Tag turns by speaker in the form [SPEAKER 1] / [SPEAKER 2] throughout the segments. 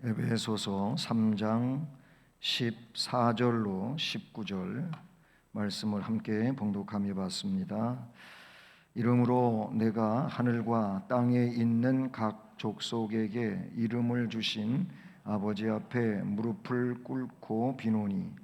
[SPEAKER 1] 에베소서 3장 14절로 19절 말씀을 함께 봉독하며 봤습니다. 이러므로 내가 하늘과 땅에 있는 각 족속에게 이름을 주신 아버지 앞에 무릎을 꿇고 비노니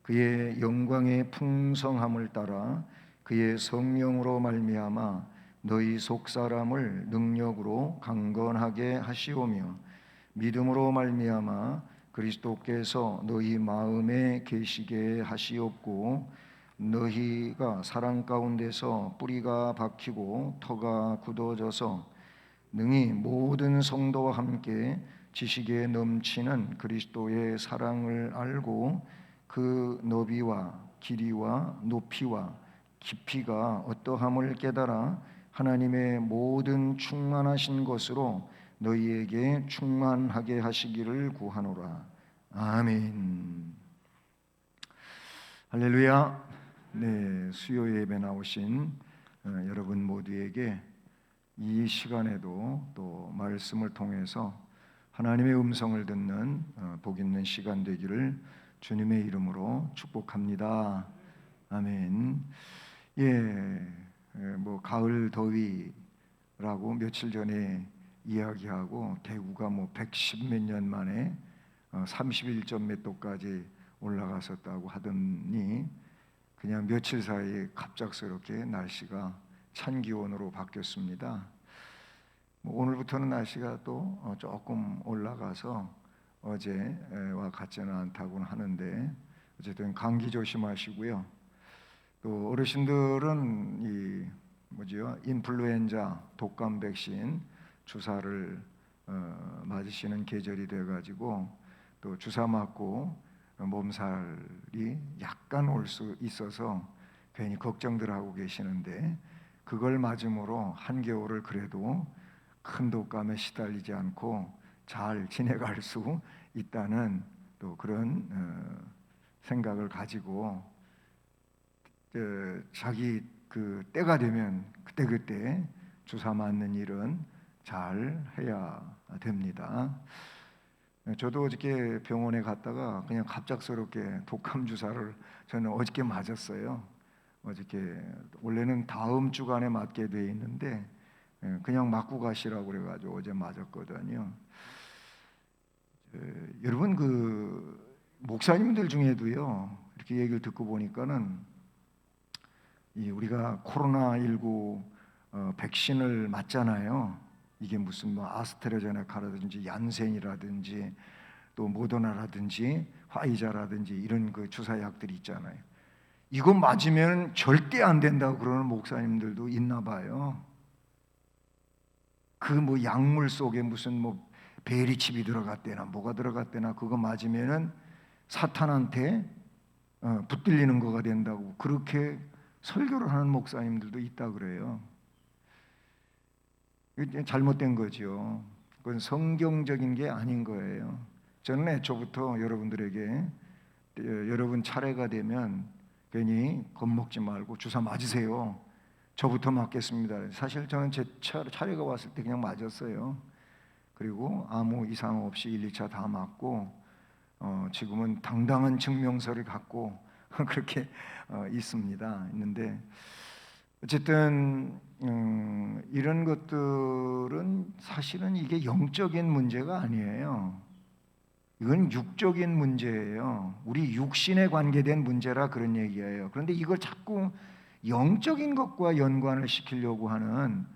[SPEAKER 1] 그의 영광의 풍성함을 따라 그의 성령으로 말미암아 너희 속사람을 능력으로 강건하게 하시오며 믿음으로 말미암아 그리스도께서 너희 마음에 계시게 하시옵고 너희가 사랑 가운데서 뿌리가 박히고 터가 굳어져서 능히 모든 성도와 함께 지식에 넘치는 그리스도의 사랑을 알고 그 너비와 길이와 높이와 깊이가 어떠함을 깨달아 하나님의 모든 충만하신 것으로 너희에게 충만하게 하시기를 구하노라. 아멘. 할렐루야. 네, 수요 예배 나오신 여러분 모두에게 이 시간에도 또 말씀을 통해서 하나님의 음성을 듣는 복 있는 시간 되기를 주님의 이름으로 축복합니다. 아멘. 뭐 가을 더위라고 며칠 전에 이야기하고 대구가 110 몇 년 만에 31점 몇 도까지 올라갔었다고 하더니 그냥 며칠 사이에 갑작스럽게 날씨가 찬 기온으로 바뀌었습니다. 오늘부터는 날씨가 또 조금 올라가서 어제와 같지는 않다고는 하는데 어쨌든 감기 조심하시고요. 또 어르신들은 인플루엔자 독감 백신 주사를 맞으시는 계절이 돼가지고 또 주사 맞고 몸살이 약간 올 수 있어서 괜히 걱정들 하고 계시는데 그걸 맞음으로 한겨울을 그래도 큰 독감에 시달리지 않고 잘 지내갈 수 있다는 또 그런 생각을 가지고 자기 그 때가 되면 그때 주사 맞는 일은 잘 해야 됩니다. 저도 어저께 병원에 갔다가 그냥 갑작스럽게 독감 주사를 저는 어저께 맞았어요. 어저께 원래는 다음 주간에 맞게 돼 있는데 그냥 맞고 가시라고 그래가지고 어제 맞았거든요. 여러분 그 목사님들 중에도요 이렇게 얘기를 듣고 보니까는 우리가 코로나19 백신을 맞잖아요. 이게 무슨 아스트라제네카라든지 얀센이라든지 또 모더나라든지 화이자라든지 이런 그 주사약들이 있잖아요. 이거 맞으면 절대 안 된다고 그러는 목사님들도 있나 봐요. 그 약물 속에 무슨 베리칩이 들어갔대나 뭐가 들어갔대나 그거 맞으면은 사탄한테 붙들리는 거가 된다고 그렇게 설교를 하는 목사님들도 있다 그래요. 잘못된 거죠. 그건 성경적인 게 아닌 거예요. 저는 애초부터 여러분들에게 여러분 차례가 되면 괜히 겁먹지 말고 주사 맞으세요. 저부터 맞겠습니다. 사실 저는 제 차례가 왔을 때 그냥 맞았어요. 그리고 아무 이상 없이 1, 2차 다 맞고 지금은 당당한 증명서를 갖고 그렇게 있는데 어쨌든 이런 것들은 사실은 이게 영적인 문제가 아니에요. 이건 육적인 문제예요. 우리 육신에 관계된 문제라 그런 얘기예요. 그런데 이걸 자꾸 영적인 것과 연관을 시키려고 하는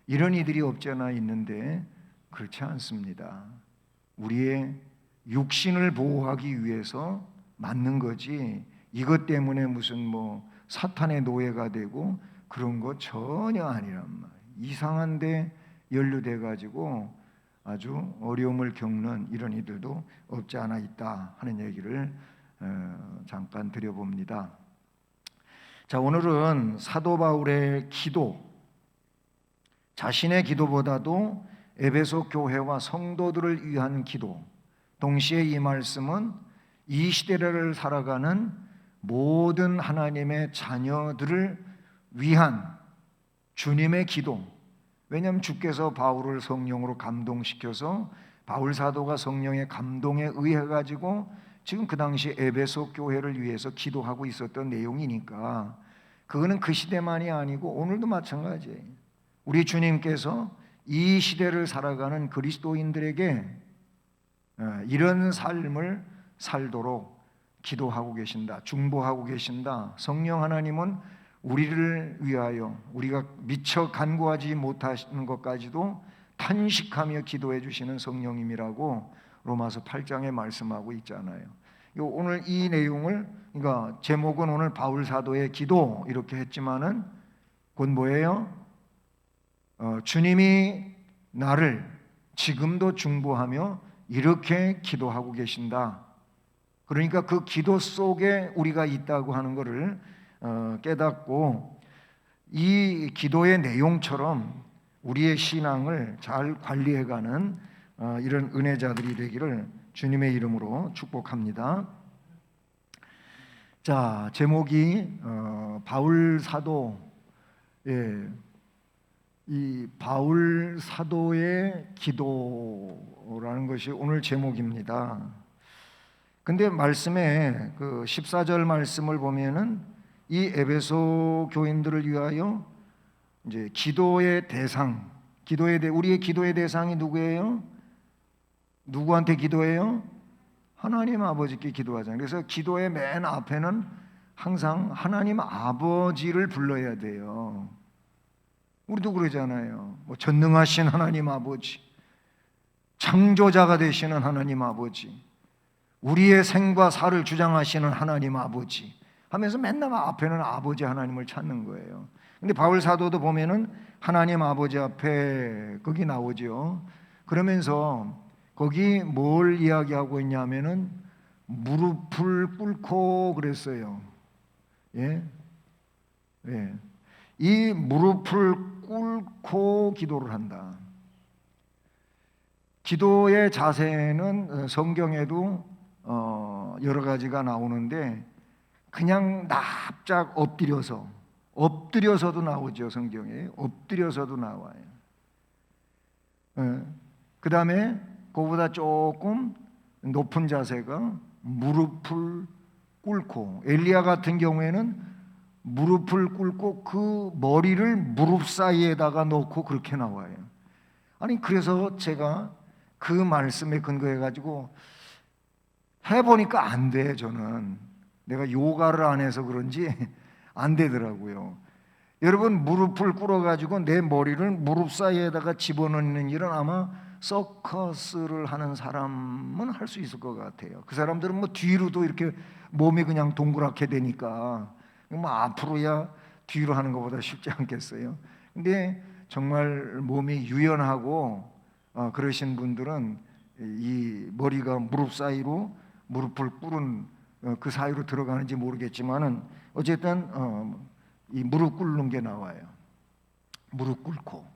[SPEAKER 1] 이런 이들이 없지 않아 있는데 그렇지 않습니다. 우리의 육신을 보호하기 위해서 맞는 거지 이것 때문에 무슨 사탄의 노예가 되고 그런 거 전혀 아니란 말이에요. 이상한데 연루돼 가지고 아주 어려움을 겪는 이런 이들도 없지 않아 있다 하는 얘기를 잠깐 드려봅니다. 자, 오늘은 사도 바울의 기도, 자신의 기도보다도 에베소 교회와 성도들을 위한 기도, 동시에 이 말씀은 이 시대를 살아가는 모든 하나님의 자녀들을 위한 주님의 기도. 왜냐하면 주께서 바울을 성령으로 감동시켜서 바울 사도가 성령의 감동에 의해 가지고 지금 그 당시 에베소 교회를 위해서 기도하고 있었던 내용이니까 그거는 그 시대만이 아니고 오늘도 마찬가지예요. 우리 주님께서 이 시대를 살아가는 그리스도인들에게 이런 삶을 살도록 기도하고 계신다, 중보하고 계신다. 성령 하나님은 우리를 위하여 우리가 미처 간구하지 못하시는 것까지도 탄식하며 기도해 주시는 성령님이라고 로마서 8장에 말씀하고 있잖아요. 오늘 이 내용을, 그러니까 제목은 오늘 바울 사도의 기도 이렇게 했지만은 곧 뭐예요? 주님이 나를 지금도 중보하며 이렇게 기도하고 계신다. 그러니까 그 기도 속에 우리가 있다고 하는 것을 깨닫고 이 기도의 내용처럼 우리의 신앙을 잘 관리해가는 이런 은혜자들이 되기를 주님의 이름으로 축복합니다. 자, 제목이 바울 사도, 이 바울 사도의 기도라는 것이 오늘 제목입니다. 근데 말씀에 그 14절 말씀을 보면은 이 에베소 교인들을 위하여 이제 기도의 대상, 우리의 기도의 대상이 누구예요? 누구한테 기도해요? 하나님 아버지께 기도하잖아요. 그래서 기도의 맨 앞에는 항상 하나님 아버지를 불러야 돼요. 우리도 그러잖아요. 뭐 전능하신 하나님 아버지, 창조자가 되시는 하나님 아버지, 우리의 생과 사를 주장하시는 하나님 아버지 하면서 맨날 앞에는 아버지 하나님을 찾는 거예요. 근데 바울 사도도 보면은 하나님 아버지 앞에 거기 나오죠. 그러면서 거기 뭘 이야기하고 있냐면은 무릎을 꿇고 그랬어요. 예? 예. 이 무릎을 꿇고 기도를 한다. 기도의 자세는 성경에도 여러 가지가 나오는데 그냥 납작 엎드려서도 나오죠. 성경에 엎드려서도 나와요. 그 다음에 그보다 조금 높은 자세가 무릎을 꿇고, 엘리야 같은 경우에는 무릎을 꿇고 그 머리를 무릎 사이에다가 놓고 그렇게 나와요. 아니 그래서 제가 그 말씀에 근거해 가지고 해보니까 안 돼. 저는 내가 요가를 안 해서 그런지 안 되더라고요. 여러분 무릎을 꿇어 가지고 내 머리를 무릎 사이에다가 집어넣는 일은 아마 서커스를 하는 사람은 할 수 있을 것 같아요. 그 사람들은 뭐 뒤로도 이렇게 몸이 그냥 동그랗게 되니까 뭐 앞으로야 뒤로 하는 것보다 쉽지 않겠어요. 근데 정말 몸이 유연하고 그러신 분들은 이 머리가 무릎 사이로 무릎을 꿇은 그 사이로 들어가는지 모르겠지만은 어쨌든 이 무릎 꿇는 게 나와요. 무릎 꿇고,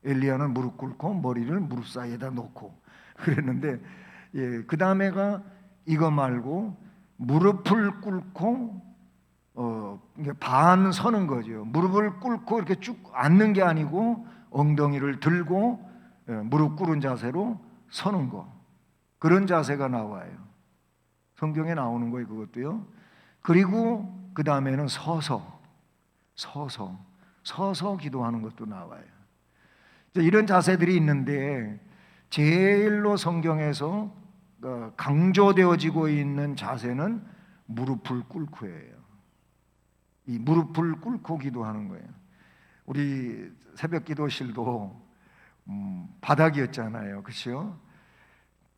[SPEAKER 1] 엘리야는 무릎 꿇고 머리를 무릎 사이에다 놓고 그랬는데, 그 다음에가 이거 말고 무릎을 꿇고 반 서는 거죠. 무릎을 꿇고 이렇게 쭉 앉는 게 아니고 엉덩이를 들고 무릎 꿇은 자세로 서는 거, 그런 자세가 나와요. 성경에 나오는 거예요. 그것도요. 그리고 그 다음에는 서서 기도하는 것도 나와요. 이런 자세들이 있는데 제일로 성경에서 강조되어지고 있는 자세는 무릎을 꿇고예요. 이 무릎을 꿇고 기도하는 거예요. 우리 새벽 기도실도 바닥이었잖아요. 그렇죠?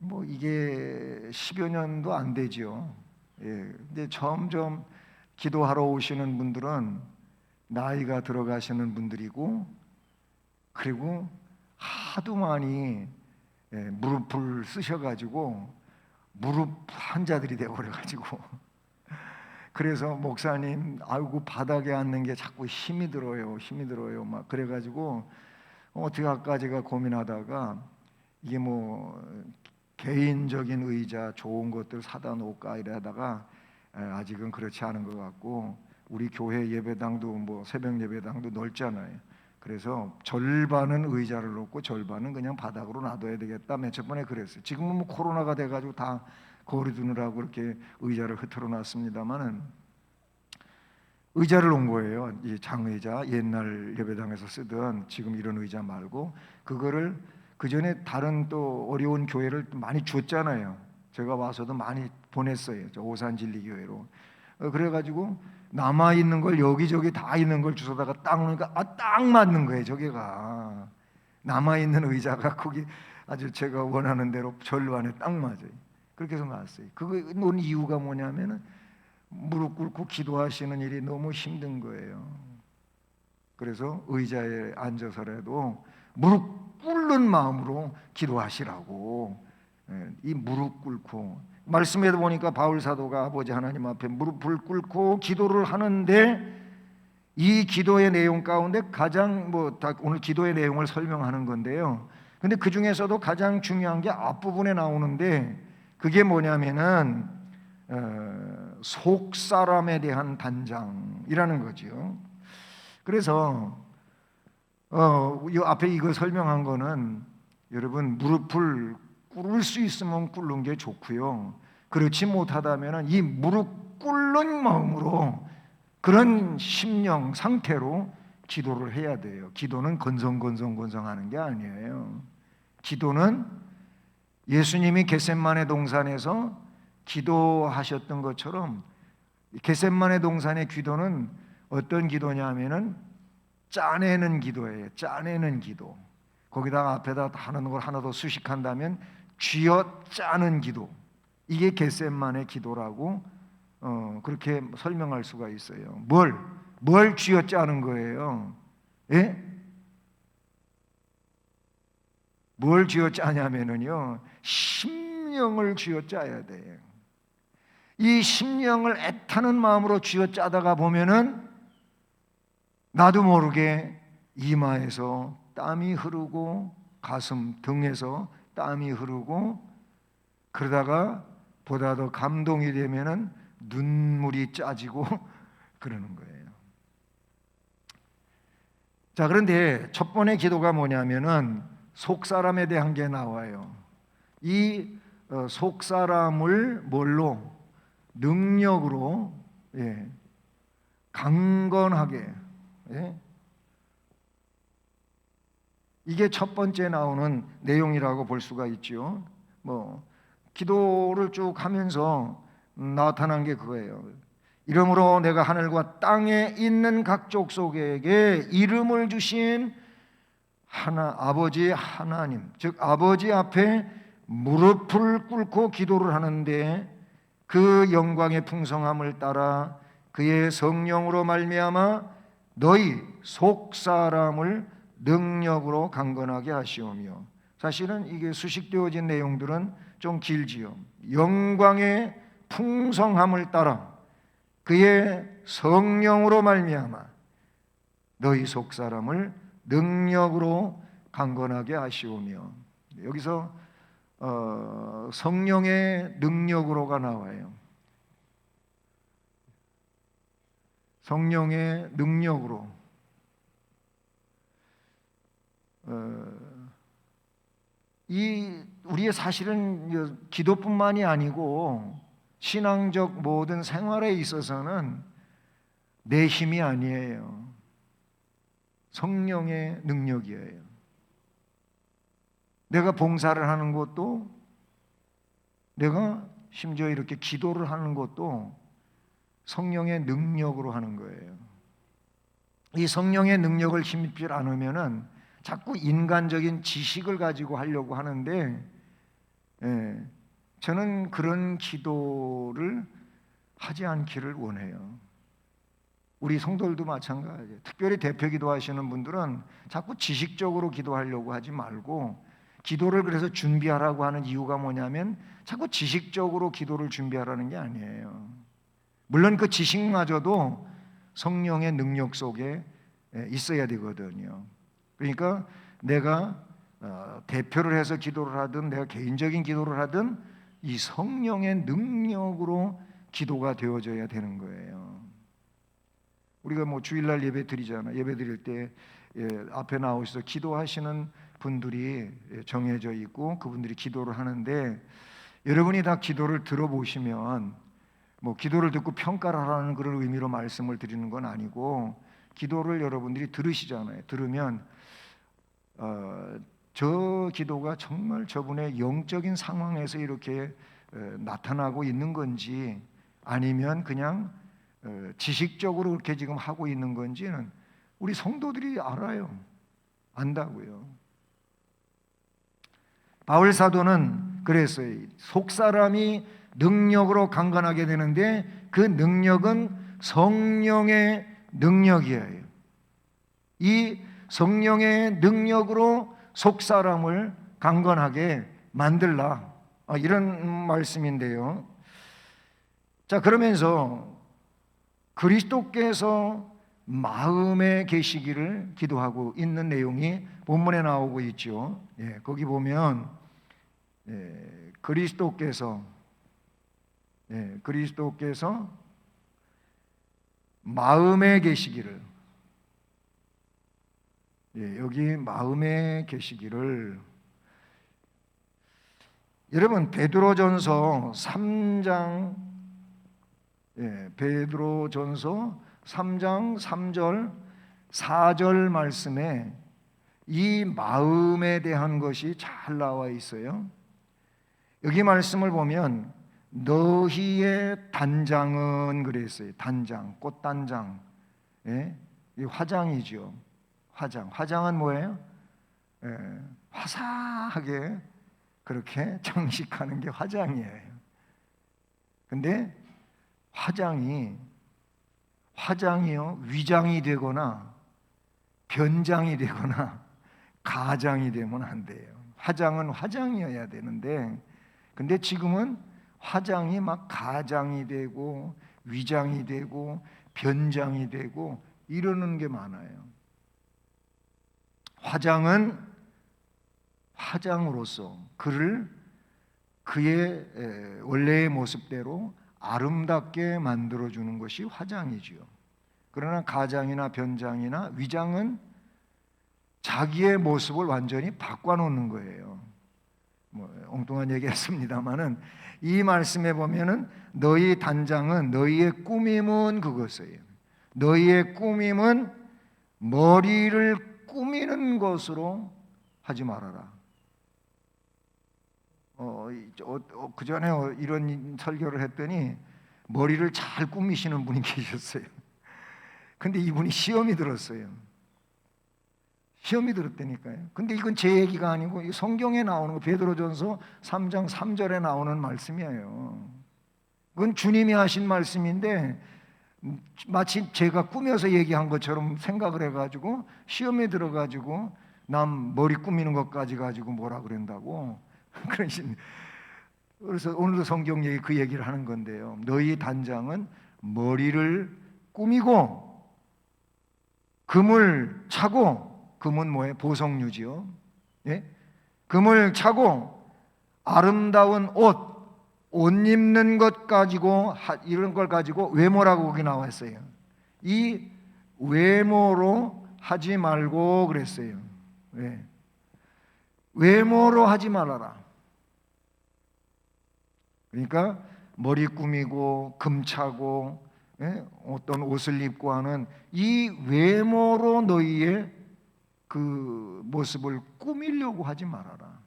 [SPEAKER 1] 뭐 이게 10여 년도 안 되죠. 근데 점점 기도하러 오시는 분들은 나이가 들어가시는 분들이고, 그리고 하도 많이 무릎을 쓰셔가지고 무릎 환자들이 되어버려가지고 그래서 목사님, 아이고 바닥에 앉는 게 자꾸 힘이 들어요 막 그래가지고 어떻게 할까 제가 고민하다가 이게 뭐 개인적인 의자 좋은 것들 사다 놓을까 이러다가 아직은 그렇지 않은 것 같고, 우리 교회 예배당도 뭐 새벽 예배당도 넓잖아요. 그래서 절반은 의자를 놓고 절반은 그냥 바닥으로 놔둬야 되겠다. 맨 첫 번에 그랬어요. 지금은 뭐 코로나가 돼가지고 다 거리 두느라고 그렇게 의자를 흐트러 놨습니다만은 의자를 놓은 거예요. 이 장의자, 옛날 예배당에서 쓰던 지금 이런 의자 말고 그거를 그 전에 다른 또 어려운 교회를 많이 줬잖아요. 제가 와서도 많이 보냈어요. 저 오산진리교회로. 그래가지고 남아 있는 걸 여기저기 다 있는 걸 주워다가 딱 놓으니까 딱 맞는 거예요. 저게가 남아 있는 의자가 거기 아주 제가 원하는 대로 절반에 딱 맞아요. 그렇게 해서 놨어요. 그거 놓은 이유가 뭐냐면은 무릎 꿇고 기도하시는 일이 너무 힘든 거예요. 그래서 의자에 앉아서라도 무릎 꿇는 마음으로 기도하시라고. 이 무릎 꿇고 말씀에 보니까 바울 사도가 아버지 하나님 앞에 무릎을 꿇고 기도를 하는데 이 기도의 내용 가운데 가장 오늘 기도의 내용을 설명하는 건데요. 근데 그 중에서도 가장 중요한 게 앞부분에 나오는데 그게 뭐냐면은 속 사람에 대한 단장이라는 거죠. 그래서 이 앞에 이거 설명한 거는 여러분 무릎을 꿇을 수 있으면 꿇는 게 좋고요. 그렇지 못하다면 이 무릎 꿇는 마음으로 그런 심령 상태로 기도를 해야 돼요. 기도는 건성건성건성하는 게 아니에요. 기도는 예수님이 겟셋마네 동산에서 기도하셨던 것처럼 겟셋마네 동산의 기도는 어떤 기도냐면은 짜내는 기도예요. 짜내는 기도. 거기다가 앞에다 하는 걸 하나 더 수식한다면 쥐어 짜는 기도. 이게 겟셋마네 기도라고 그렇게 설명할 수가 있어요. 뭘 쥐어 짜는 거예요? 예? 뭘 쥐어 짜냐면은요, 심령을 쥐어 짜야 돼요. 이 심령을 애타는 마음으로 쥐어 짜다가 보면은 나도 모르게 이마에서 땀이 흐르고 가슴 등에서 땀이 흐르고 그러다가 보다 더 감동이 되면은 눈물이 짜지고 그러는 거예요. 자, 그런데 첫 번째 기도가 뭐냐면은 속 사람에 대한 게 나와요. 이 속 사람을 뭘로? 능력으로, 강건하게, 이게 첫 번째 나오는 내용이라고 볼 수가 있죠. 기도를 쭉 하면서 나타난 게 그거예요. 이러므로 내가 하늘과 땅에 있는 각 족속에게 이름을 주신 아버지 하나님, 즉 아버지 앞에 무릎을 꿇고 기도를 하는데 그 영광의 풍성함을 따라 그의 성령으로 말미암아 너희 속 사람을 능력으로 강건하게 하시오며. 사실은 이게 수식되어진 내용들은 좀 길지요. 영광의 풍성함을 따라 그의 성령으로 말미암아 너희 속 사람을 능력으로 강건하게 하시오며. 여기서 성령의 능력으로가 나와요. 성령의 능력으로. 우리의 사실은 기도뿐만이 아니고 신앙적 모든 생활에 있어서는 내 힘이 아니에요. 성령의 능력이에요. 내가 봉사를 하는 것도, 내가 심지어 이렇게 기도를 하는 것도 성령의 능력으로 하는 거예요. 이 성령의 능력을 힘입지 않으면은 자꾸 인간적인 지식을 가지고 하려고 하는데, 저는 그런 기도를 하지 않기를 원해요. 우리 성도들도 마찬가지예요. 특별히 대표 기도하시는 분들은 자꾸 지식적으로 기도하려고 하지 말고, 기도를 그래서 준비하라고 하는 이유가 뭐냐면 자꾸 지식적으로 기도를 준비하라는 게 아니에요. 물론 그 지식마저도 성령의 능력 속에 있어야 되거든요. 그러니까 내가 대표를 해서 기도를 하든 내가 개인적인 기도를 하든 이 성령의 능력으로 기도가 되어져야 되는 거예요. 우리가 뭐 주일날 예배 드리잖아. 예배 드릴 때 앞에 나오셔서 기도하시는 분들이 정해져 있고 그분들이 기도를 하는데, 여러분이 다 기도를 들어보시면 뭐 기도를 듣고 평가를 하라는 그런 의미로 말씀을 드리는 건 아니고, 기도를 여러분들이 들으시잖아요. 들으면 저 기도가 정말 저분의 영적인 상황에서 이렇게 나타나고 있는 건지, 아니면 그냥 지식적으로 그렇게 지금 하고 있는 건지는 우리 성도들이 알아요. 안다고요. 바울 사도는 그랬어요. 속 사람이 능력으로 강건하게 되는데 그 능력은 성령의 능력이에요. 이 성령의 능력으로 속 사람을 강건하게 만들라, 이런 말씀인데요. 자, 그러면서 그리스도께서 마음에 계시기를 기도하고 있는 내용이 본문에 나오고 있죠. 거기 보면 그리스도께서 마음에 계시기를, 여기 마음에 계시기를, 여러분 베드로전서 3장 베드로전서 3장 3절 4절 말씀에 이 마음에 대한 것이 잘 나와 있어요. 여기 말씀을 보면 너희의 단장은 그랬어요. 단장, 꽃단장, 이 화장이죠. 화장은 뭐예요? 화사하게 그렇게 장식하는 게 화장이에요. 근데 화장이요 위장이 되거나 변장이 되거나 가장이 되면 안 돼요. 화장은 화장이어야 되는데, 근데 지금은 화장이 막 가장이 되고 위장이 되고 변장이 되고 이러는 게 많아요. 화장은 화장으로서 그를 그의 원래의 모습대로 아름답게 만들어주는 것이 화장이지요. 그러나 가장이나 변장이나 위장은 자기의 모습을 완전히 바꿔놓는 거예요. 뭐 엉뚱한 얘기했습니다만은 이 말씀에 보면은 너희 단장은, 너희의 꾸밈은 그것이에요. 너희의 꾸밈은 머리를 꾸미는 것으로 하지 말아라. 그 전에 이런 설교를 했더니 머리를 잘 꾸미시는 분이 계셨어요. 근데 이분이 시험이 들었어요. 시험이 들었다니까요. 근데 이건 제 얘기가 아니고 성경에 나오는 거, 베드로전서 3장 3절에 나오는 말씀이에요. 그건 주님이 하신 말씀인데 마치 제가 꾸며서 얘기한 것처럼 생각을 해가지고 시험에 들어가지고 남 머리 꾸미는 것까지 가지고 뭐라 그런다고 그러신. 그래서 오늘도 성경 얘기 그 얘기를 하는 건데요. 너희 단장은 머리를 꾸미고 금을 차고, 금은 뭐예요? 보석류지요. 금을 차고 아름다운 옷 입는 것 가지고, 이런 걸 가지고 외모라고 거기 나와 있어요. 이 외모로 하지 말고 그랬어요. 외모로 하지 말아라. 그러니까 머리 꾸미고 금 차고 어떤 옷을 입고 하는 이 외모로 너희의 그 모습을 꾸미려고 하지 말아라.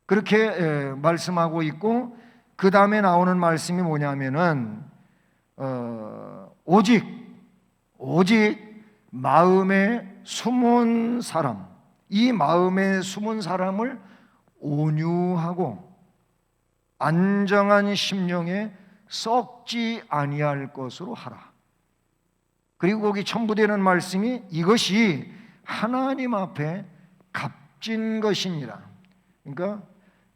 [SPEAKER 1] 그렇게 말씀하고 있고, 그 다음에 나오는 말씀이 뭐냐면은 오직 마음에 숨은 사람, 이 마음에 숨은 사람을 온유하고 안정한 심령에 썩지 아니할 것으로 하라. 그리고 거기 첨부되는 말씀이 이것이 하나님 앞에 값진 것이니라. 그러니까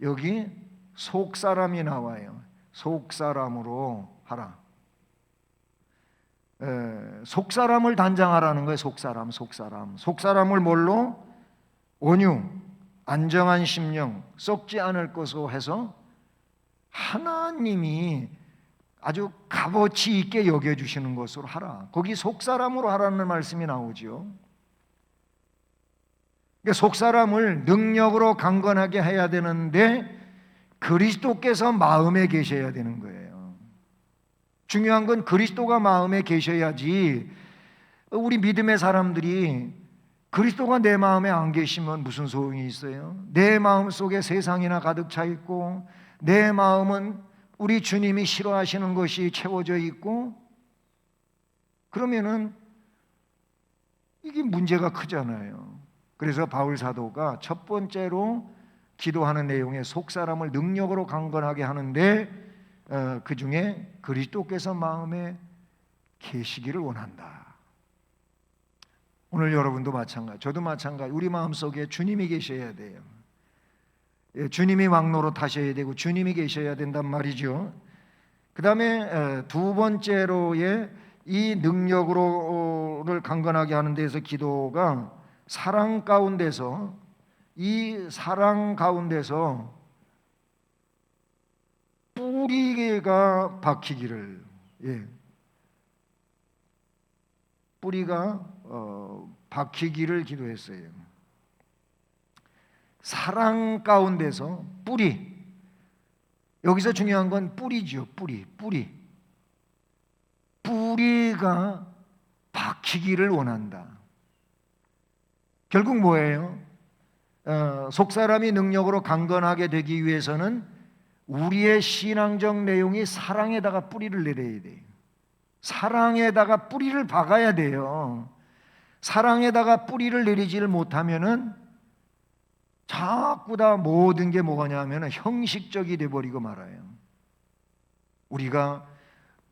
[SPEAKER 1] 여기 속사람이 나와요. 속사람으로 하라. 속사람을 단장하라는 거예요. 속사람을 뭘로? 온유, 안정한 심령, 썩지 않을 것으로 해서 하나님이 아주 값어치 있게 여겨주시는 것으로 하라. 거기 속사람으로 하라는 말씀이 나오죠. 속사람을 능력으로 강건하게 해야 되는데 그리스도께서 마음에 계셔야 되는 거예요. 중요한 건 그리스도가 마음에 계셔야지. 우리 믿음의 사람들이 그리스도가 내 마음에 안 계시면 무슨 소용이 있어요? 내 마음 속에 세상이나 가득 차 있고 내 마음은 우리 주님이 싫어하시는 것이 채워져 있고, 그러면은 이게 문제가 크잖아요. 그래서 바울 사도가 첫 번째로 기도하는 내용에 속사람을 능력으로 강건하게 하는데 그 중에 그리스도께서 마음에 계시기를 원한다. 오늘 여러분도 마찬가지, 저도 마찬가지, 우리 마음속에 주님이 계셔야 돼요. 주님이 왕노로 타셔야 되고 주님이 계셔야 된단 말이죠. 그 다음에 두 번째로의 이 능력으로를 강건하게 하는 데서 기도가 사랑 가운데서, 이 사랑 가운데서 뿌리가 박히기를, 뿌리가 박히기를 기도했어요. 사랑 가운데서 뿌리, 여기서 중요한 건 뿌리죠. 뿌리가 박히기를 원한다. 결국 뭐예요? 속사람이 능력으로 강건하게 되기 위해서는 우리의 신앙적 내용이 사랑에다가 뿌리를 내려야 돼요. 사랑에다가 뿌리를 박아야 돼요. 사랑에다가 뿌리를 내리지를 못하면은 자꾸 다 모든 게 뭐냐면 형식적이 돼버리고 말아요. 우리가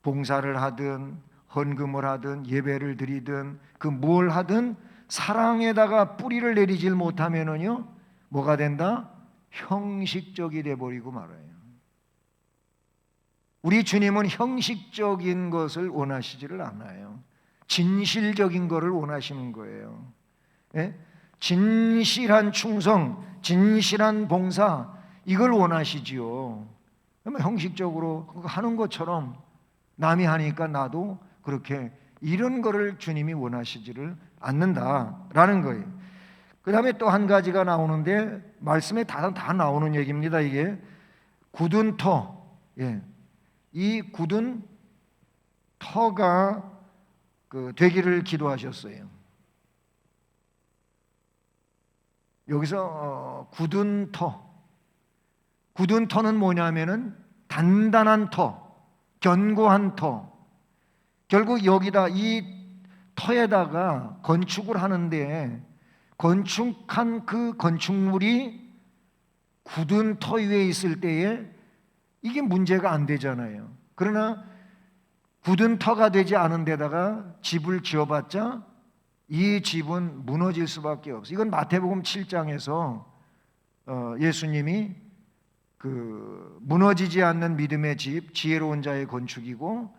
[SPEAKER 1] 봉사를 하든 헌금을 하든 예배를 드리든 그 뭘 하든 사랑에다가 뿌리를 내리질 못하면은요 뭐가 된다? 형식적이 돼버리고 말아요. 우리 주님은 형식적인 것을 원하시지를 않아요. 진실적인 것을 원하시는 거예요. 진실한 충성, 진실한 봉사, 이걸 원하시지요. 형식적으로 하는 것처럼 남이 하니까 나도 그렇게, 이런 거를 주님이 원하시지를 않는다라는 거예요. 그 다음에 또 한 가지가 나오는데, 말씀에 다 나오는 얘기입니다. 이게 굳은 터, 이 굳은 터가 되기를 기도하셨어요. 여기서 굳은 터는 뭐냐면은 단단한 터, 견고한 터. 결국 여기다, 이 터에다가 건축을 하는데 건축한 그 건축물이 굳은 터 위에 있을 때에 이게 문제가 안 되잖아요. 그러나 굳은 터가 되지 않은 데다가 집을 지어봤자 이 집은 무너질 수밖에 없어요. 이건 마태복음 7장에서 예수님이 그 무너지지 않는 믿음의 집, 지혜로운 자의 건축이고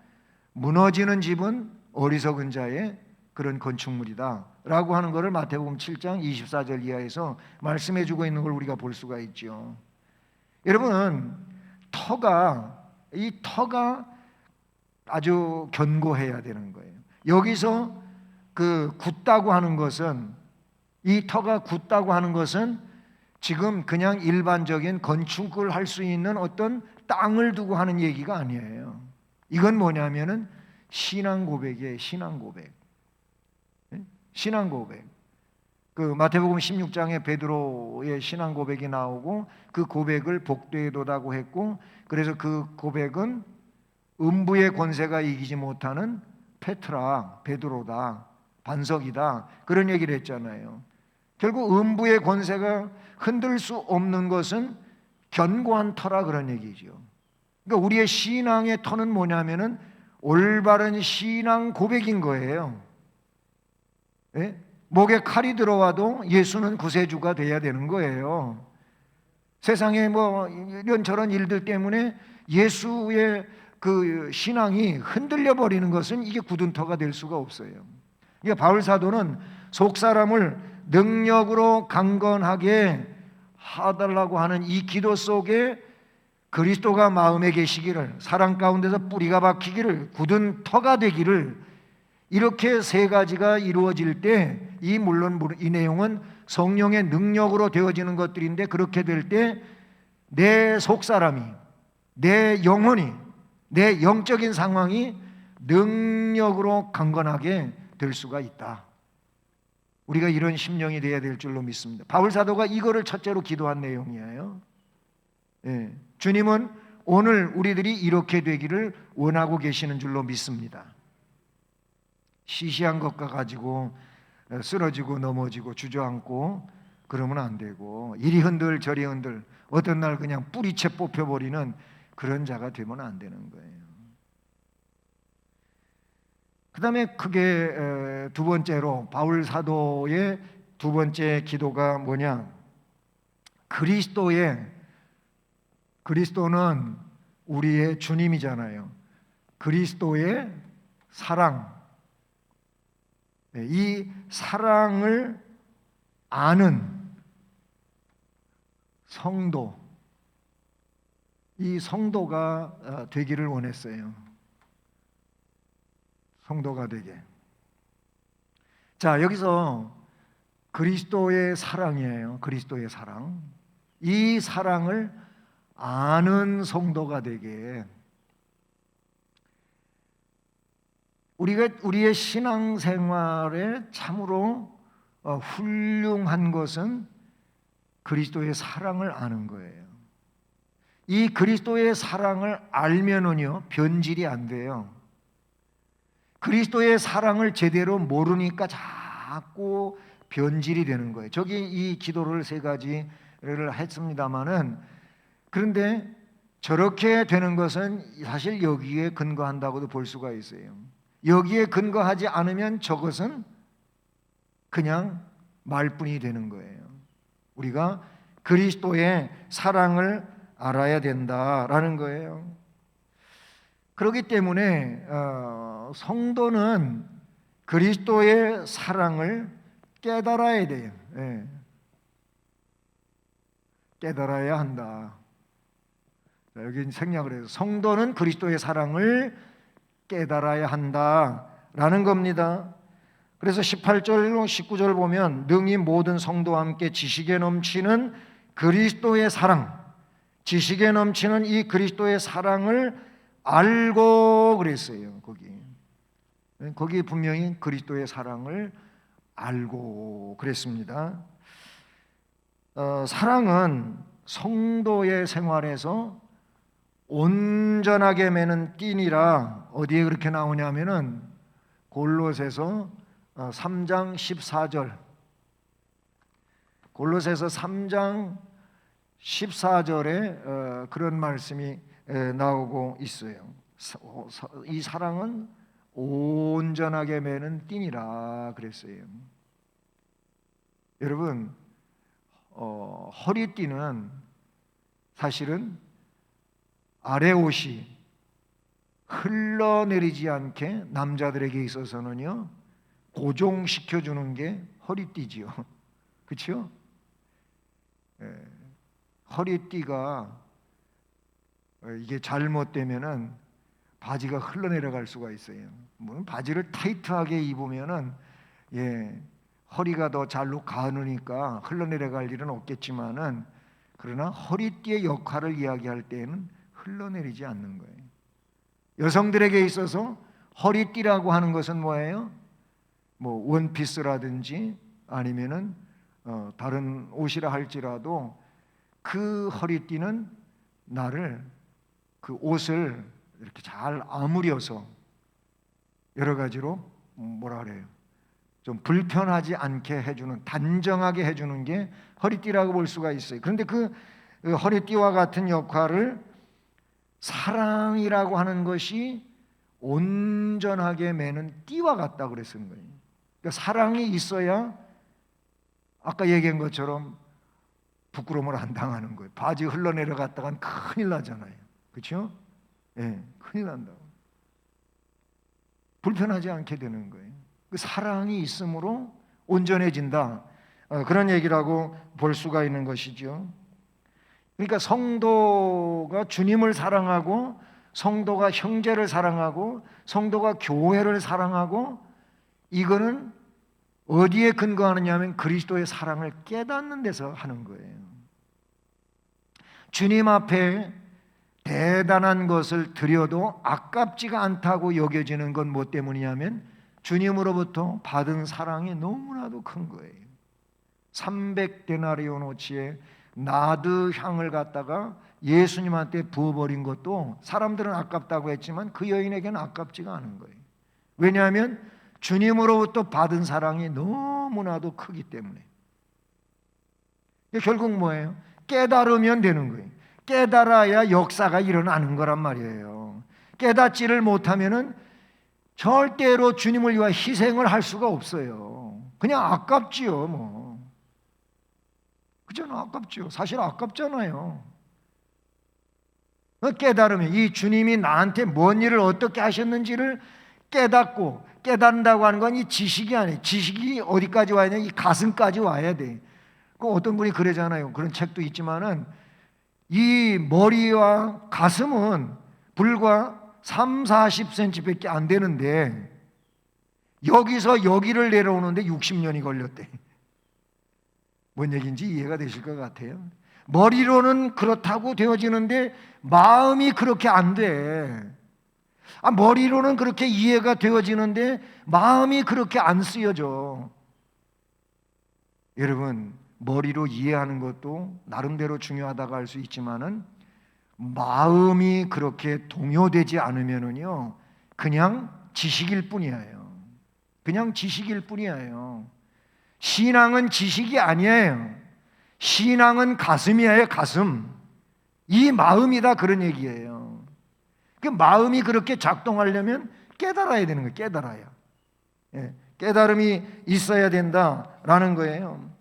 [SPEAKER 1] 무너지는 집은 어리석은 자의 그런 건축물이다 라고 하는 것을 마태복음 7장 24절 이하에서 말씀해 주고 있는 걸 우리가 볼 수가 있죠. 여러분, 이 터가 아주 견고해야 되는 거예요. 여기서 그 굳다고 하는 것은, 이 터가 굳다고 하는 것은 지금 그냥 일반적인 건축을 할 수 있는 어떤 땅을 두고 하는 얘기가 아니에요. 이건 뭐냐면은 신앙 고백이에요. 신앙 고백. 그 마태복음 16장에 베드로의 신앙 고백이 나오고 그 고백을 복되도다고 했고, 그래서 그 고백은 음부의 권세가 이기지 못하는 페트라, 베드로다, 반석이다, 그런 얘기를 했잖아요. 결국 음부의 권세가 흔들 수 없는 것은 견고한 터라, 그런 얘기죠. 그러니까 우리의 신앙의 터는 뭐냐면은 올바른 신앙 고백인 거예요. 목에 칼이 들어와도 예수는 구세주가 돼야 되는 거예요. 세상에 뭐 이런저런 일들 때문에 예수의 그 신앙이 흔들려 버리는 것은 이게 굳은 터가 될 수가 없어요. 그러니까 바울 사도는 속 사람을 능력으로 강건하게 하달라고 하는 이 기도 속에 그리스도가 마음에 계시기를, 사랑 가운데서 뿌리가 박히기를, 굳은 터가 되기를, 이렇게 세 가지가 이루어질 때, 물론 이 내용은 성령의 능력으로 되어지는 것들인데, 그렇게 될 때 내 속사람이, 내 영혼이, 내 영적인 상황이 능력으로 강건하게 될 수가 있다. 우리가 이런 심령이 되어야 될 줄로 믿습니다. 바울 사도가 이거를 첫째로 기도한 내용이에요. 주님은 오늘 우리들이 이렇게 되기를 원하고 계시는 줄로 믿습니다. 시시한 것과 가지고 쓰러지고 넘어지고 주저앉고 그러면 안 되고, 이리 흔들 저리 흔들 어떤 날 그냥 뿌리채 뽑혀버리는 그런 자가 되면 안 되는 거예요. 그 다음에 크게 두 번째로 바울 사도의 두 번째 기도가 뭐냐, 그리스도는 우리의 주님이잖아요. 그리스도의 사랑, 이 사랑을 아는 성도, 이 성도가 되기를 원했어요. 성도가 되게. 자, 여기서 그리스도의 사랑이에요. 그리스도의 사랑. 이 사랑을 아는 성도가 되게. 우리의 신앙생활에 참으로 훌륭한 것은 그리스도의 사랑을 아는 거예요. 이 그리스도의 사랑을 알면은요, 변질이 안 돼요. 그리스도의 사랑을 제대로 모르니까 자꾸 변질이 되는 거예요. 저기 이 기도를 세 가지를 했습니다마는, 그런데 저렇게 되는 것은 사실 여기에 근거한다고도 볼 수가 있어요. 여기에 근거하지 않으면 저것은 그냥 말뿐이 되는 거예요. 우리가 그리스도의 사랑을 알아야 된다라는 거예요. 그렇기 때문에 성도는 그리스도의 사랑을 깨달아야 돼요. 깨달아야 한다. 여기 생략을 해서 성도는 그리스도의 사랑을 깨달아야 한다라는 겁니다. 그래서 18절로 19절 보면 능히 모든 성도와 함께 지식에 넘치는 그리스도의 사랑, 지식에 넘치는 이 그리스도의 사랑을 알고 그랬어요. 거기 분명히 그리스도의 사랑을 알고 그랬습니다. 사랑은 성도의 생활에서 온전하게 매는 띠니라. 어디에 그렇게 나오냐면은 골로새서 3장 14절. 골로새서 3장 14절에 그런 말씀이 나오고 있어요. 이 사랑은 온전하게 매는 띠니라 그랬어요. 여러분, 허리띠는 사실은 아래 옷이 흘러내리지 않게 남자들에게 있어서는요, 고정시켜 주는 게 허리띠지요. 그렇죠? 허리띠가 이게 잘못되면은 바지가 흘러내려갈 수가 있어요. 물론 바지를 타이트하게 입으면은 허리가 더 잘로 가누니까 흘러내려갈 일은 없겠지만은, 그러나 허리띠의 역할을 이야기할 때에는 흘러내리지 않는 거예요. 여성들에게 있어서 허리띠라고 하는 것은 뭐예요? 뭐 원피스라든지 아니면은 다른 옷이라 할지라도 그 허리띠는 나를, 그 옷을 이렇게 잘 아무려서 여러 가지로 뭐라 그래요? 좀 불편하지 않게 해주는, 단정하게 해주는 게 허리띠라고 볼 수가 있어요. 그런데 그 허리띠와 같은 역할을 사랑이라고 하는 것이 온전하게 매는 띠와 같다 그랬는 거예요. 그러니까 사랑이 있어야 아까 얘기한 것처럼 부끄러움을 안 당하는 거예요. 바지 흘러내려갔다간 큰일 나잖아요. 그렇죠? 큰일 난다고. 불편하지 않게 되는 거예요. 그 사랑이 있으므로 온전해진다. 그런 얘기라고 볼 수가 있는 것이죠. 그러니까 성도가 주님을 사랑하고, 성도가 형제를 사랑하고, 성도가 교회를 사랑하고, 이거는 어디에 근거하느냐 하면 그리스도의 사랑을 깨닫는 데서 하는 거예요. 주님 앞에 대단한 것을 드려도 아깝지가 않다고 여겨지는 건 뭐 때문이냐면 주님으로부터 받은 사랑이 너무나도 큰 거예요. 300데나리오노치의 나드 향을 갖다가 예수님한테 부어버린 것도 사람들은 아깝다고 했지만 그 여인에게는 아깝지가 않은 거예요. 왜냐하면 주님으로부터 받은 사랑이 너무나도 크기 때문에. 결국 뭐예요? 깨달으면 되는 거예요. 깨달아야 역사가 일어나는 거란 말이에요. 깨닫지를 못하면은 절대로 주님을 위해 희생을 할 수가 없어요. 그냥 아깝지요, 뭐. 그잖아, 아깝지요. 사실 아깝잖아요. 깨달으면 이 주님이 나한테 뭔 일을 어떻게 하셨는지를 깨닫고, 깨닫는다고 하는 건 이 지식이 아니에요. 지식이 어디까지 와야 되냐? 이 가슴까지 와야 돼. 그 어떤 분이 그러잖아요. 그런 책도 있지만은 이 머리와 가슴은 불과 30-40cm밖에 안 되는데 여기서 여기를 내려오는데 60년이 걸렸대. 뭔 얘기인지 이해가 되실 것 같아요. 머리로는 그렇다고 되어지는데 마음이 그렇게 안 돼. 머리로는 그렇게 이해가 되어지는데 마음이 그렇게 안 쓰여져. 여러분, 머리로 이해하는 것도 나름대로 중요하다고 할 수 있지만은 마음이 그렇게 동요되지 않으면은요, 그냥 지식일 뿐이에요. 그냥 지식일 뿐이에요. 신앙은 지식이 아니에요. 신앙은 가슴이에요, 가슴. 이 마음이다, 그런 얘기예요. 그 마음이 그렇게 작동하려면 깨달아야 되는 거예요, 깨달아야. 예, 깨달음이 있어야 된다라는 거예요.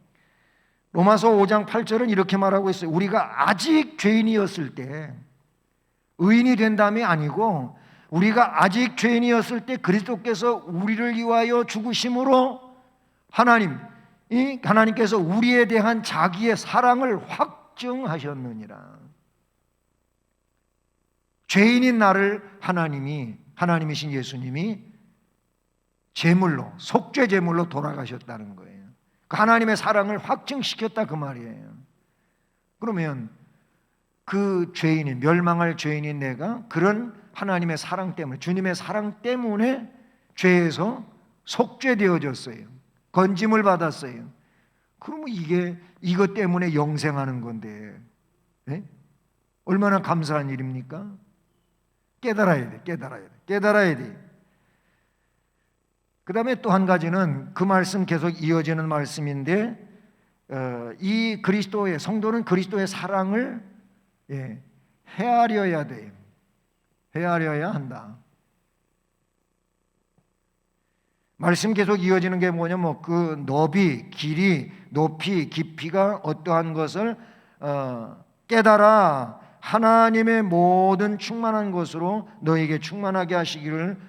[SPEAKER 1] 로마서 5장 8절은 이렇게 말하고 있어요. 우리가 아직 죄인이었을 때, 의인이 된 다음이 아니고 우리가 아직 죄인이었을 때 그리스도께서 우리를 위하여 죽으심으로 하나님께서 우리에 대한 자기의 사랑을 확증하셨느니라. 죄인인 나를 하나님이신 예수님이 제물로, 속죄 제물로 돌아가셨다는 거예요. 하나님의 사랑을 확증시켰다, 그 말이에요. 그러면 그 죄인인, 멸망할 죄인인 내가 그런 하나님의 사랑 때문에, 주님의 사랑 때문에 죄에서 속죄되어졌어요. 건짐을 받았어요. 그러면 이것 때문에 영생하는 건데, 네? 얼마나 감사한 일입니까? 깨달아야 돼. 그 다음에 또 한 가지는 그 말씀 계속 이어지는 말씀인데, 이 그리스도의, 성도는 그리스도의 사랑을 헤아려야 돼요. 헤아려야 한다. 말씀 계속 이어지는 게 뭐냐면 그 너비, 길이, 높이, 깊이가 어떠한 것을 깨달아 하나님의 모든 충만한 것으로 너에게 충만하게 하시기를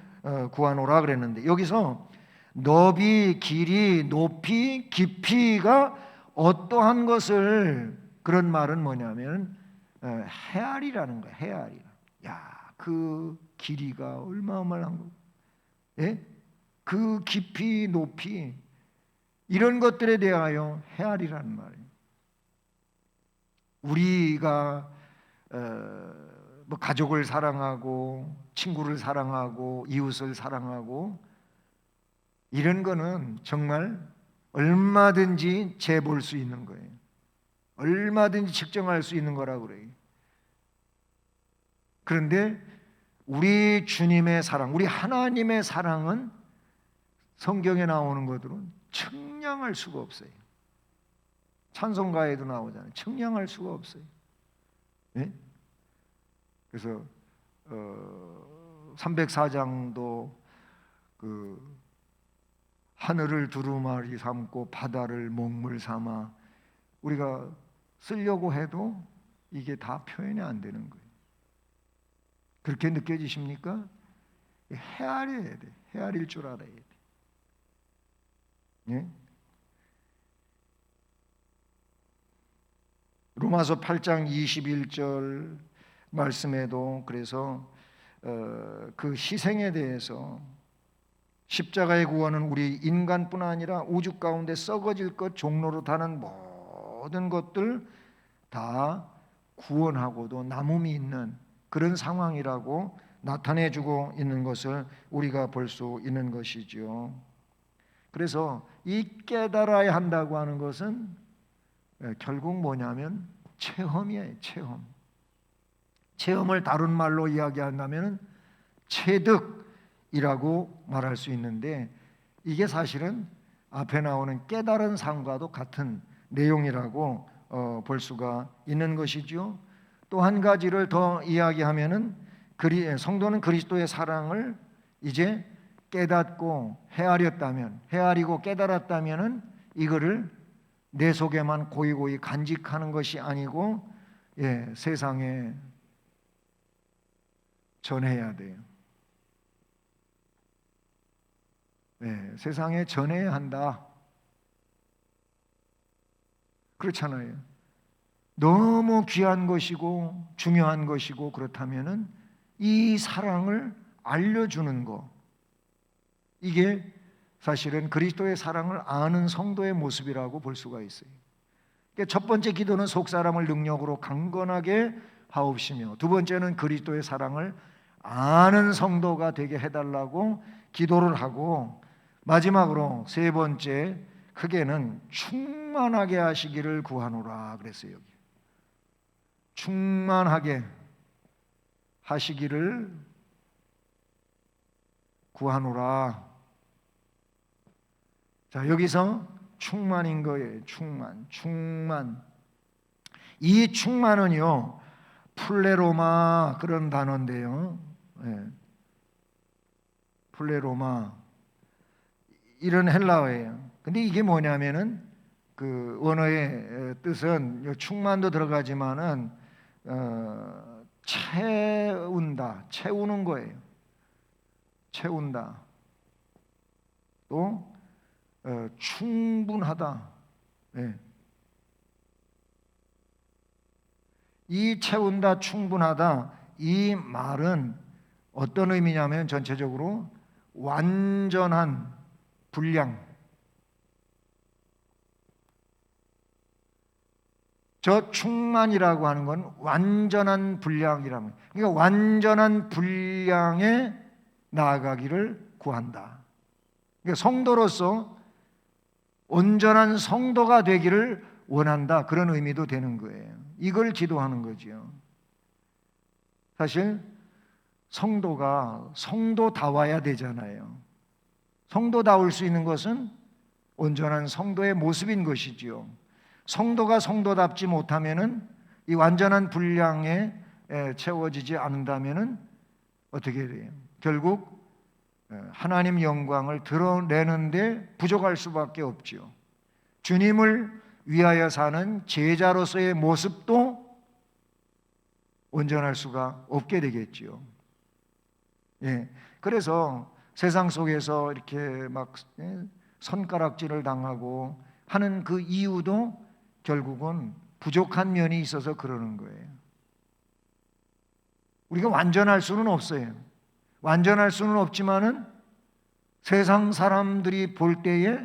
[SPEAKER 1] 구하노라 그랬는데, 여기서 너비, 길이, 높이, 깊이가 어떠한 것을, 그런 말은 뭐냐면 헤아리라는 거야. 헤아리. 야, 그 길이가 얼마나 거. 예? 그 깊이, 높이, 이런 것들에 대하여 헤아리라는 말이에요. 우리가 뭐 가족을 사랑하고 친구를 사랑하고 이웃을 사랑하고 이런 거는 정말 얼마든지 재볼 수 있는 거예요. 얼마든지 측정할 수 있는 거라고 그래요. 그런데 우리 주님의 사랑, 우리 하나님의 사랑은 성경에 나오는 것들은 측량할 수가 없어요. 찬송가에도 나오잖아요. 측량할 수가 없어요. 네? 그래서 304장도 그 하늘을 두루마리 삼고 바다를 먹물 삼아, 우리가 쓰려고 해도 이게 다 표현이 안 되는 거예요. 그렇게 느껴지십니까? 헤아려야 돼. 헤아릴 줄 알아야 돼. 예? 로마서 8장 21절 말씀에도 그래서 그 희생에 대해서 십자가의 구원은 우리 인간뿐 아니라 우주 가운데 썩어질 것 종로로 다는 모든 것들 다 구원하고도 남음이 있는 그런 상황이라고 나타내주고 있는 것을 우리가 볼 수 있는 것이죠. 그래서 이 깨달아야 한다고 하는 것은 결국 뭐냐면 체험이에요. 체험을 다른 말로 이야기한다면 체득이라고 말할 수 있는데, 이게 사실은 앞에 나오는 깨달은 삶과도 같은 내용이라고 볼 수가 있는 것이죠. 또 한 가지를 더 이야기하면은 성도는 그리스도의 사랑을 이제 깨닫고 헤아리고 깨달았다면은 이거를 내 속에만 고이고이 간직하는 것이 아니고 세상에 전해야 돼요. 세상에 전해야 한다. 그렇잖아요. 너무 귀한 것이고 중요한 것이고 그렇다면은 이 사랑을 알려주는 거, 이게 사실은 그리스도의 사랑을 아는 성도의 모습이라고 볼 수가 있어요. 그러니까 첫 번째 기도는 속사람을 능력으로 강건하게 하옵시며, 두 번째는 그리스도의 사랑을 아는 성도가 되게 해달라고 기도를 하고, 마지막으로 세 번째 크게는 충만하게 하시기를 구하노라 그랬어요. 여기 충만하게 하시기를 구하노라. 자, 여기서 충만인 거예요. 충만. 이 충만은요, 플레로마 그런 단어인데요. 플레로마 이런 헬라어예요. 근데 이게 뭐냐면은 그 원어의 뜻은 충만도 들어가지만은 채우는 거예요. 채운다. 또 충분하다. 이 채운다, 충분하다, 이 말은 어떤 의미냐면 전체적으로 완전한 분량, 저 충만이라고 하는 건 완전한 분량이라면, 그러니까 완전한 분량에 나아가기를 구한다. 그러니까 성도로서 온전한 성도가 되기를 원한다, 그런 의미도 되는 거예요. 이걸 기도하는 거죠. 사실 성도가 성도다워야 되잖아요. 성도다울 수 있는 것은 온전한 성도의 모습인 것이지요. 성도가 성도답지 못하면은, 이 완전한 분량에 채워지지 않는다면은 어떻게 돼요? 결국 하나님 영광을 드러내는데 부족할 수밖에 없지요. 주님을 위하여 사는 제자로서의 모습도 온전할 수가 없게 되겠지요. 그래서 세상 속에서 이렇게 막 손가락질을 당하고 하는 그 이유도 결국은 부족한 면이 있어서 그러는 거예요. 우리가 완전할 수는 없어요. 완전할 수는 없지만은 세상 사람들이 볼 때에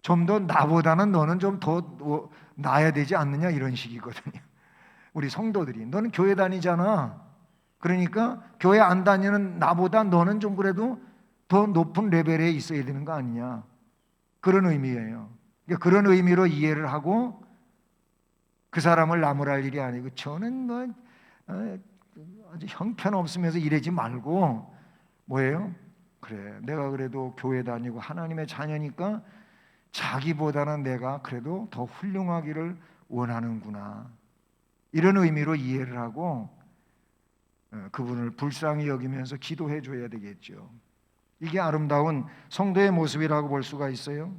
[SPEAKER 1] 좀 더 나보다는 너는 좀 더 나아야 되지 않느냐, 이런 식이거든요. 우리 성도들이 너는 교회 다니잖아. 그러니까 교회 안 다니는 나보다 너는 좀 그래도 더 높은 레벨에 있어야 되는 거 아니냐, 그런 의미예요. 그러니까 그런 의미로 이해를 하고 그 사람을 나무랄 일이 아니고, 저는 뭐 아주 형편없으면서 이러지 말고 뭐예요? 그래, 내가 그래도 교회 다니고 하나님의 자녀니까 자기보다는 내가 그래도 더 훌륭하기를 원하는구나, 이런 의미로 이해를 하고 그분을 불쌍히 여기면서 기도해 줘야 되겠죠. 이게 아름다운 성도의 모습이라고 볼 수가 있어요.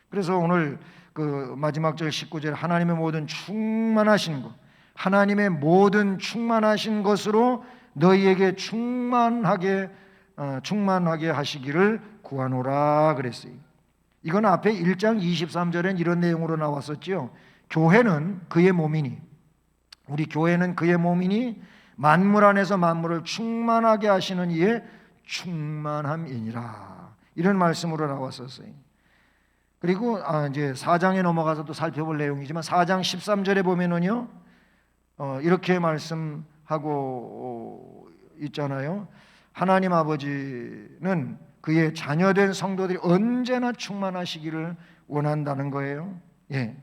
[SPEAKER 1] 그래서 오늘 그 마지막 절 19절, 하나님의 모든 충만하신 것, 하나님의 모든 충만하신 것으로 너희에게 충만하게 하시기를 구하노라 그랬어요. 이건 앞에 1장 23절엔 이런 내용으로 나왔었죠. 교회는 그의 몸이니, 우리 교회는 그의 몸이니 만물 안에서 만물을 충만하게 하시는 이의 충만함이니라. 이런 말씀으로 나왔었어요. 그리고 이제 4장에 넘어가서도 살펴볼 내용이지만 4장 13절에 보면은요, 이렇게 말씀하고 있잖아요. 하나님 아버지는 그의 자녀된 성도들이 언제나 충만하시기를 원한다는 거예요. 예.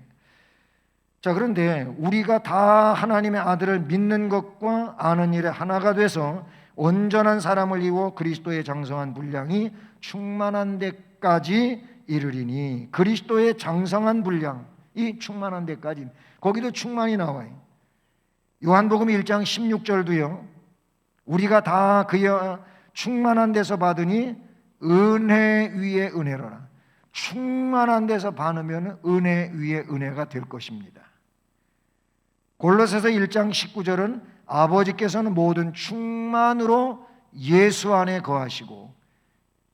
[SPEAKER 1] 자, 그런데 우리가 다 하나님의 아들을 믿는 것과 아는 일에 하나가 돼서 온전한 사람을 이루어 그리스도의 장성한 분량이 충만한 데까지 이르리니, 그리스도의 장성한 분량이 충만한 데까지, 거기도 충만이 나와요. 요한복음 1장 16절도요. 우리가 다 그의 충만한 데서 받으니 은혜 위에 은혜로라. 충만한 데서 받으면 은혜 위에 은혜가 될 것입니다. 골로새서 1장 19절은 아버지께서는 모든 충만으로 예수 안에 거하시고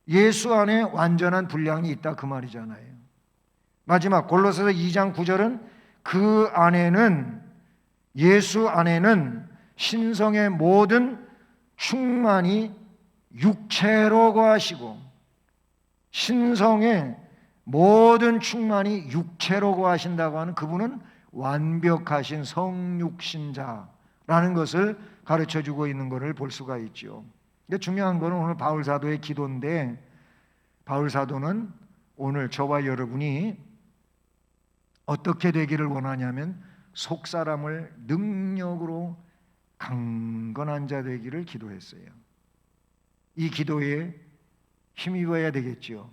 [SPEAKER 1] 예수 안에 완전한 분량이 있다, 그 말이잖아요. 마지막 골로새서 2장 9절은 그 안에는, 예수 안에는 신성의 모든 충만이 육체로 거하시고, 신성의 모든 충만이 육체로 거하신다고 하는 그분은 완벽하신 성육신자라는 것을 가르쳐주고 있는 것을 볼 수가 있죠. 근데 중요한 것은 오늘 바울 사도의 기도인데, 바울 사도는 오늘 저와 여러분이 어떻게 되기를 원하냐면 속 사람을 능력으로 강건한 자 되기를 기도했어요. 이 기도에 힘입어야 되겠죠.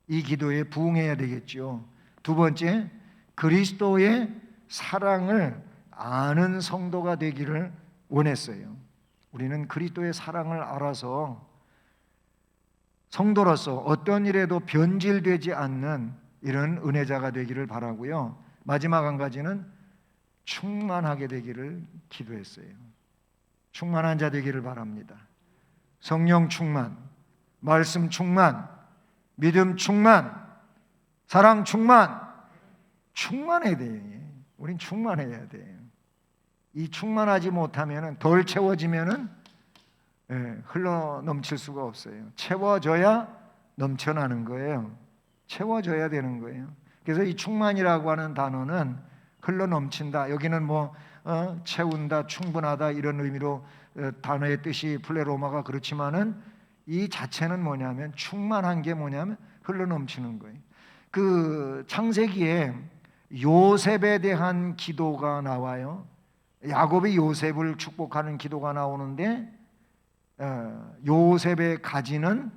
[SPEAKER 1] 이 기도에 부응해야 되겠죠. 두 번째, 그리스도의 사랑을 아는 성도가 되기를 원했어요. 우리는 그리스도의 사랑을 알아서 성도로서 어떤 일에도 변질되지 않는 이런 은혜자가 되기를 바라고요. 마지막 한 가지는 충만하게 되기를 기도했어요. 충만한 자 되기를 바랍니다. 성령 충만, 말씀 충만, 믿음 충만, 사랑 충만, 충만해야 돼요. 우린 충만해야 돼요. 이 충만하지 못하면, 덜 채워지면은 흘러 넘칠 수가 없어요. 채워져야 넘쳐나는 거예요. 채워져야 되는 거예요. 그래서 이 충만이라고 하는 단어는 흘러 넘친다, 여기는 뭐 채운다, 충분하다 이런 의미로 단어의 뜻이 플레로마가 그렇지만은 이 자체는 뭐냐면, 충만한 게 뭐냐면 흘러 넘치는 거예요. 그 창세기에 요셉에 대한 기도가 나와요. 야곱이 요셉을 축복하는 기도가 나오는데 요셉의 가지는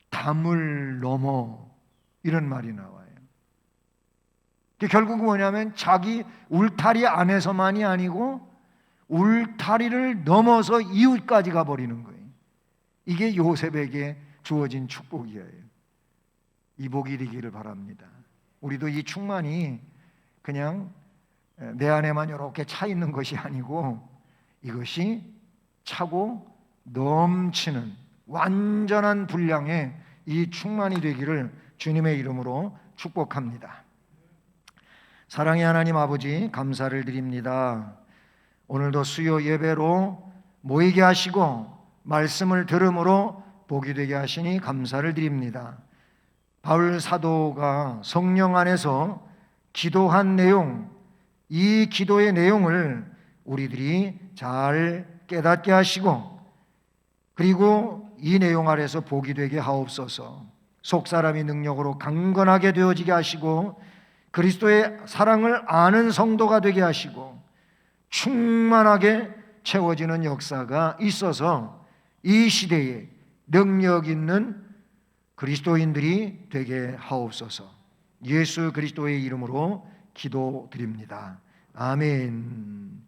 [SPEAKER 1] 담을 넘어, 이런 말이 나와요. 결국 뭐냐면 자기 울타리 안에서만이 아니고 울타리를 넘어서 이웃까지 가버리는 거예요. 이게 요셉에게 주어진 축복이에요. 이 복이 되기를 바랍니다. 우리도 이 충만이 그냥 내 안에만 이렇게 차 있는 것이 아니고 이것이 차고 넘치는 완전한 분량의 이 충만이 되기를 주님의 이름으로 축복합니다. 사랑의 하나님 아버지, 감사를 드립니다. 오늘도 수요 예배로 모이게 하시고 말씀을 들음으로 복이 되게 하시니 감사를 드립니다. 바울 사도가 성령 안에서 기도한 내용, 이 기도의 내용을 우리들이 잘 깨닫게 하시고, 그리고 이 내용 아래서 복이 되게 하옵소서. 속사람이 능력으로 강건하게 되어지게 하시고 그리스도의 사랑을 아는 성도가 되게 하시고 충만하게 채워지는 역사가 있어서 이 시대에 능력 있는 그리스도인들이 되게 하옵소서. 예수 그리스도의 이름으로 기도드립니다. 아멘.